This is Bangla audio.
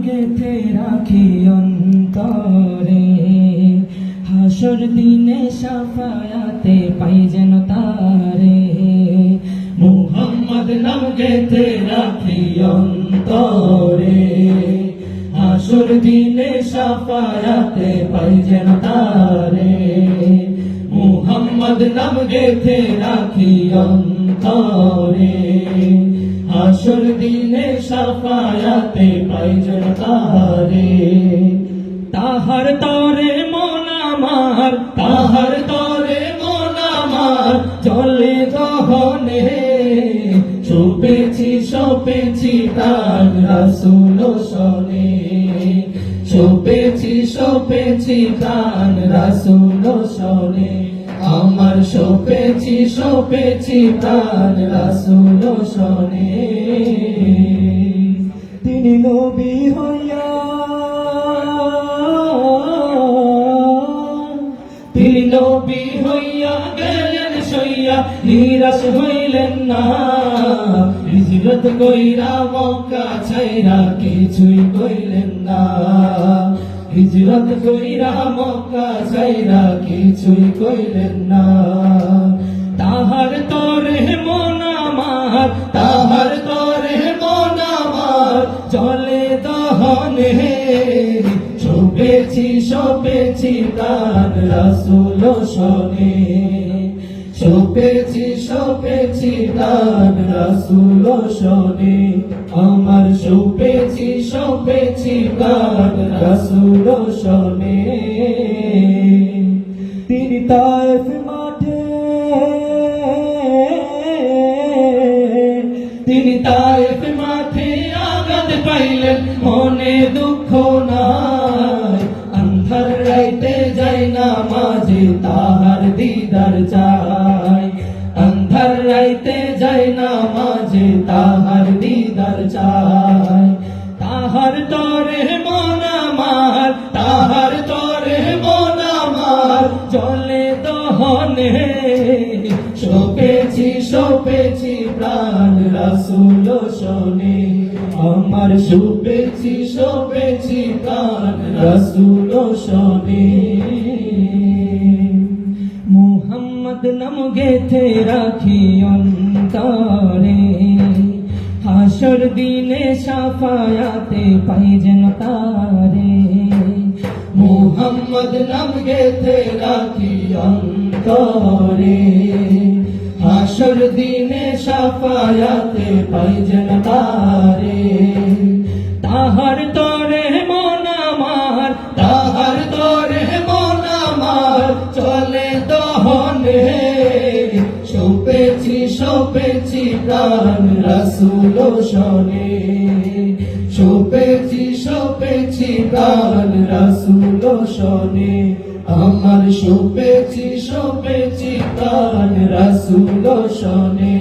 গেঁথে রাখি অন্তরে, হাসর দিনে শাফায়াতে পাই যেন তারে। মুহাম্মদ নাম গেঁথে রাখি অন্তরে, হাসর দিনে শাফায়াতে পাই যেন তারে। মুহাম্মদ নাম গেঁথে রাখি অন্তরে, হাসর দিনে শাফায়াতে পাই যেন তারে। তাহার তরে মন আমার, তাহার তরে মন আমার চলে দহনে, সপেছি প্রাণ রাসূল শোনে, সপেছি প্রাণ রাসূল শোনে। আমার সপেছি প্রাণ রাসূল শোনে। তিনি নবী হইয়া, তিনি নবী হইয়া গেলেন সইয়া, নিরাশ হইলেন না। হিজরত কইরা মক্কা ছাইরা কিছুই কইলেন না, হিজরত কইরা মক্কা ছাইরা কিছুই কইলেন না। তাহার তরে মন আমার, তাহার তরে মন আমার চলে দহনে, সপেছি প্রাণ রাসূল শোনে, সপেছি প্রাণ রাসূল শোনে। আমার সপেছি প্রাণ রাসূল শোনে। তিনি তায়েফ মাঠে, তিনি তায়েফ মাঠে আঘাত পাইলেন, মনে দুঃখ নাই। আন্ধার রাইতে যাই না মাঝে তাহার দিদার চাই, আন্ধার রাইতে যাই না মাঝে তাহার দিদার চাই। তাহার তরে মন আমার, তাহার তরে মন আমার চলে দহনে, সপেছি প্রাণ রাসূল শোনে। আমার সপেছি প্রাণ রাসূল শোনে। মুহাম্মদ নাম গেঁথে রাখি অন্তরে, হাসর দিনে শাফায়াতে পাই যেন তারে। মুহাম্মদ নাম গেঁথে রাখি অন্তরে, হাসর দিনে শাফায়াতে পাই যেন তারে। তাহার তরে মন আমার, তাহার তরে মন আমার চলে দহনে, সপেছি প্রাণ রাসূল শোনে, সপেছি প্রাণ রাসূল শোনে। আমার সপেছি প্রাণ রাসূল শোনে।